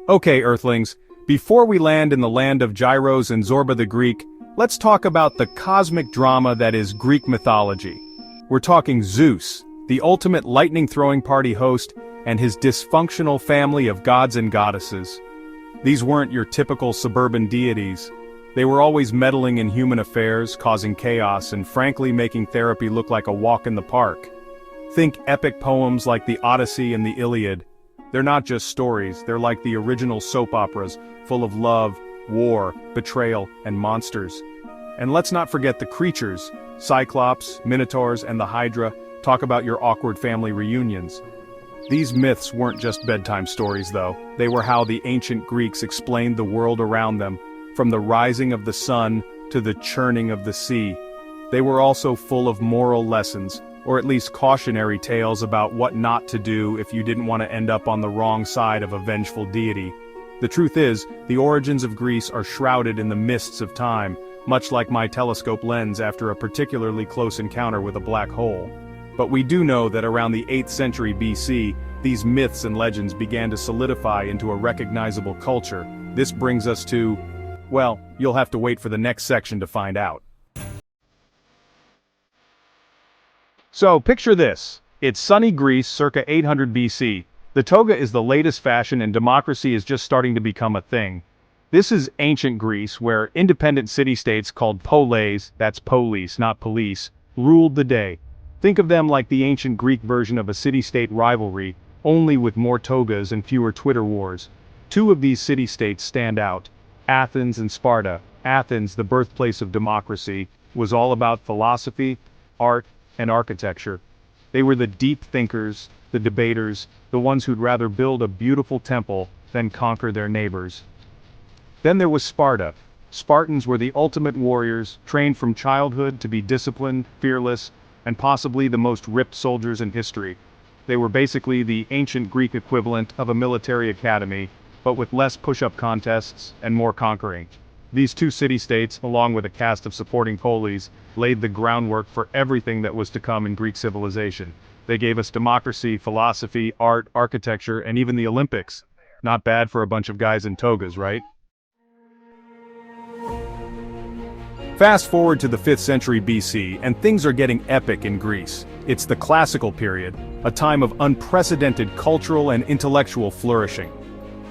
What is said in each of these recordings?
Okay, Earthlings, before we land in the land of Gyros and Zorba the Greek, let's talk about the cosmic drama that is Greek mythology. We're talking Zeus, the ultimate lightning-throwing party host, and his dysfunctional family of gods and goddesses. These weren't your typical suburban deities. They were always meddling in human affairs, causing chaos, and frankly making therapy look like a walk in the park. Think epic poems like the Odyssey and the Iliad. They're not just stories, they're like the original soap operas, full of love, war, betrayal, and monsters. And let's not forget the creatures, Cyclops, Minotaurs, and the Hydra. Talk about your awkward family reunions. These myths weren't just bedtime stories though, they were how the ancient Greeks explained the world around them, from the rising of the sun to the churning of the sea. They were also full of moral lessons, or at least cautionary tales about what not to do if you didn't want to end up on the wrong side of a vengeful deity. The truth is, the origins of Greece are shrouded in the mists of time, much like my telescope lens after a particularly close encounter with a black hole. But we do know that around the 8th century BC, these myths and legends began to solidify into a recognizable culture. This brings us to, well, you'll have to wait for the next section to find out. So, picture this. It's sunny Greece circa 800 BC. The toga is the latest fashion and democracy is just starting to become a thing. This is ancient Greece where independent city-states called poleis, that's police, not police, ruled the day. Think of them like the ancient Greek version of a city-state rivalry, only with more togas and fewer Twitter wars. Two of these city-states stand out: Athens and Sparta. Athens, the birthplace of democracy, was all about philosophy, art, and architecture. They were the deep thinkers, the debaters, the ones who'd rather build a beautiful temple than conquer their neighbors. Then there was Sparta. Spartans were the ultimate warriors, trained from childhood to be disciplined, fearless, and possibly the most ripped soldiers in history. They were basically the ancient Greek equivalent of a military academy, but with less push-up contests and more conquering. These two city-states, along with a cast of supporting poleis, laid the groundwork for everything that was to come in Greek civilization. They gave us democracy, philosophy, art, architecture, and even the Olympics. Not bad for a bunch of guys in togas, right? Fast forward to the 5th century BC, and things are getting epic in Greece. It's the classical period, a time of unprecedented cultural and intellectual flourishing.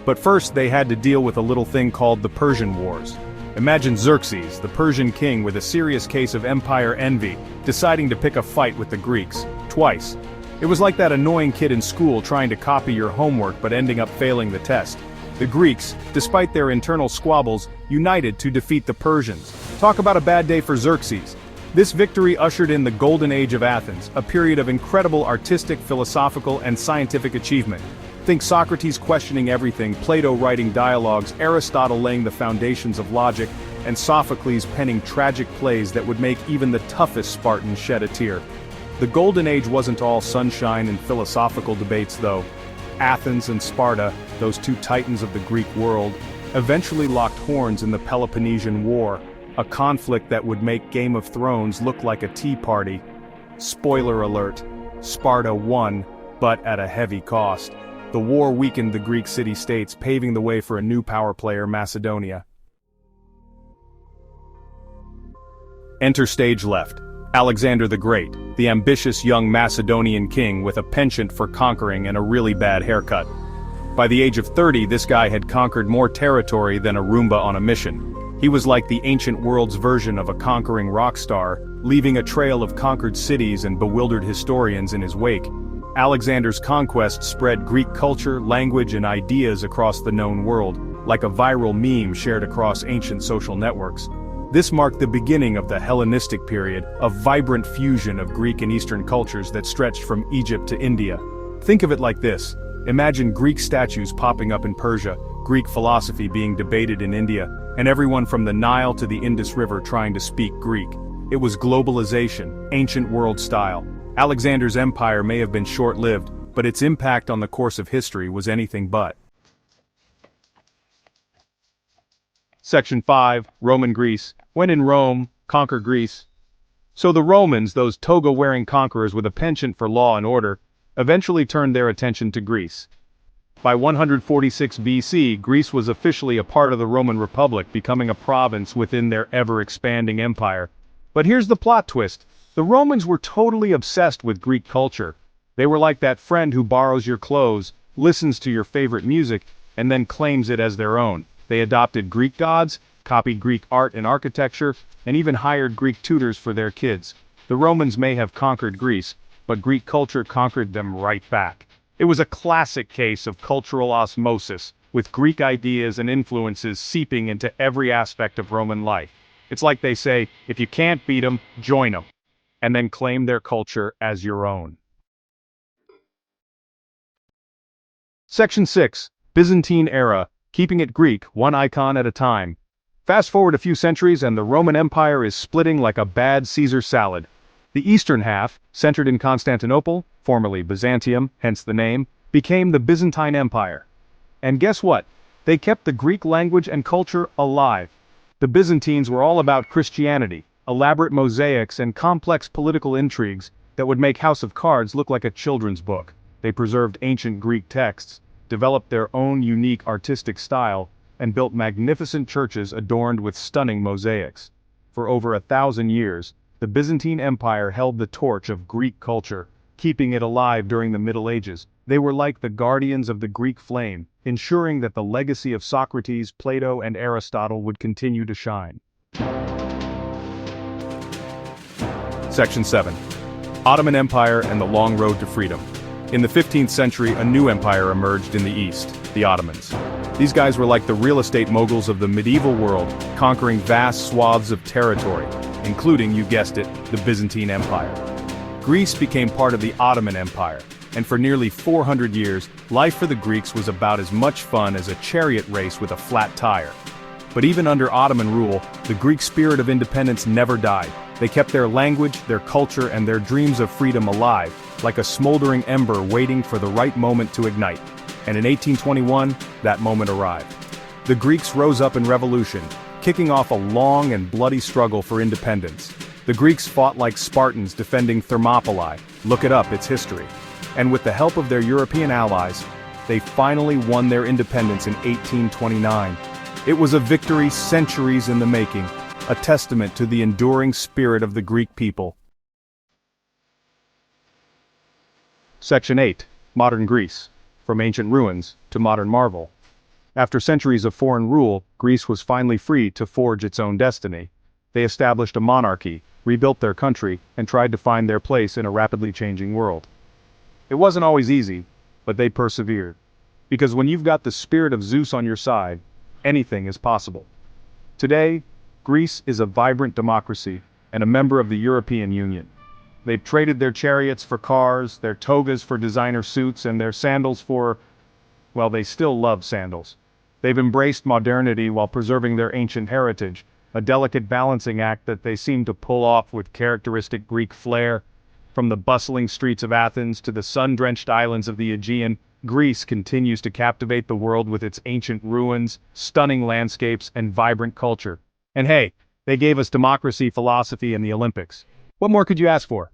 But first they had to deal with a little thing called the Persian Wars. Imagine Xerxes, the Persian king with a serious case of empire envy, deciding to pick a fight with the Greeks, twice. It was like that annoying kid in school trying to copy your homework but ending up failing the test. The Greeks, despite their internal squabbles, united to defeat the Persians. Talk about a bad day for Xerxes. This victory ushered in the Golden Age of Athens, a period of incredible artistic, philosophical, and scientific achievement. Think Socrates questioning everything, Plato writing dialogues, Aristotle laying the foundations of logic, and Sophocles penning tragic plays that would make even the toughest Spartan shed a tear. The Golden Age wasn't all sunshine and philosophical debates though. Athens and Sparta, those two titans of the Greek world, eventually locked horns in the Peloponnesian War, a conflict that would make Game of Thrones look like a tea party. Spoiler alert, Sparta won, but at a heavy cost. The war weakened the Greek city-states, paving the way for a new power player, Macedonia. Enter stage left, Alexander the Great, the ambitious young Macedonian king with a penchant for conquering and a really bad haircut. By the age of 30, this guy had conquered more territory than a Roomba on a mission. He was like the ancient world's version of a conquering rock star, leaving a trail of conquered cities and bewildered historians in his wake. Alexander's conquest spread Greek culture, language, and ideas across the known world, like a viral meme shared across ancient social networks. This marked the beginning of the Hellenistic period, a vibrant fusion of Greek and Eastern cultures that stretched from Egypt to India. Think of it like this. Imagine Greek statues popping up in Persia, Greek philosophy being debated in India, and everyone from the Nile to the Indus River trying to speak Greek. It was globalization, ancient world style. Alexander's empire may have been short-lived, but its impact on the course of history was anything but. Section 5, Roman Greece. When in Rome, conquer Greece. So the Romans, those toga-wearing conquerors with a penchant for law and order, eventually turned their attention to Greece. By 146 BC, Greece was officially a part of the Roman Republic, becoming a province within their ever-expanding empire. But here's the plot twist. The Romans were totally obsessed with Greek culture. They were like that friend who borrows your clothes, listens to your favorite music, and then claims it as their own. They adopted Greek gods, copied Greek art and architecture, and even hired Greek tutors for their kids. The Romans may have conquered Greece, but Greek culture conquered them right back. It was a classic case of cultural osmosis, with Greek ideas and influences seeping into every aspect of Roman life. It's like they say, if you can't beat them, join them, and then claim their culture as your own. Section 6. Byzantine Era, keeping it Greek, one icon at a time. Fast forward a few centuries and the Roman Empire is splitting like a bad Caesar salad. The eastern half, centered in Constantinople, formerly Byzantium, hence the name, became the Byzantine Empire. And guess what? They kept the Greek language and culture alive. The Byzantines were all about Christianity, elaborate mosaics and complex political intrigues that would make House of Cards look like a children's book. They preserved ancient Greek texts, developed their own unique artistic style, and built magnificent churches adorned with stunning mosaics. For over 1,000 years, the Byzantine Empire held the torch of Greek culture, keeping it alive during the Middle Ages. They were like the guardians of the Greek flame, ensuring that the legacy of Socrates, Plato, and Aristotle would continue to shine. Section 7. Ottoman Empire and the Long Road to Freedom. In the 15th century, a new empire emerged in the East, the Ottomans. These guys were like the real estate moguls of the medieval world, conquering vast swaths of territory, including, you guessed it, the Byzantine Empire. Greece became part of the Ottoman Empire, and for nearly 400 years, life for the Greeks was about as much fun as a chariot race with a flat tire. But even under Ottoman rule, the Greek spirit of independence never died. They kept their language, their culture, and their dreams of freedom alive, like a smoldering ember waiting for the right moment to ignite. And in 1821, that moment arrived. The Greeks rose up in revolution, kicking off a long and bloody struggle for independence. The Greeks fought like Spartans defending Thermopylae. Look it up, it's history. And with the help of their European allies, they finally won their independence in 1829. It was a victory centuries in the making, a testament to the enduring spirit of the Greek people. Section 8. Modern Greece. From ancient ruins to modern marvel. After centuries of foreign rule, Greece was finally free to forge its own destiny. They established a monarchy, rebuilt their country, and tried to find their place in a rapidly changing world. It wasn't always easy, but they persevered. Because when you've got the spirit of Zeus on your side, anything is possible. Today, Greece is a vibrant democracy and a member of the European Union. They've traded their chariots for cars, their togas for designer suits, and their sandals for, well, they still love sandals. They've embraced modernity while preserving their ancient heritage, a delicate balancing act that they seem to pull off with characteristic Greek flair. From the bustling streets of Athens to the sun-drenched islands of the Aegean, Greece continues to captivate the world with its ancient ruins, stunning landscapes, and vibrant culture. And hey, they gave us democracy, philosophy, and the Olympics. What more could you ask for?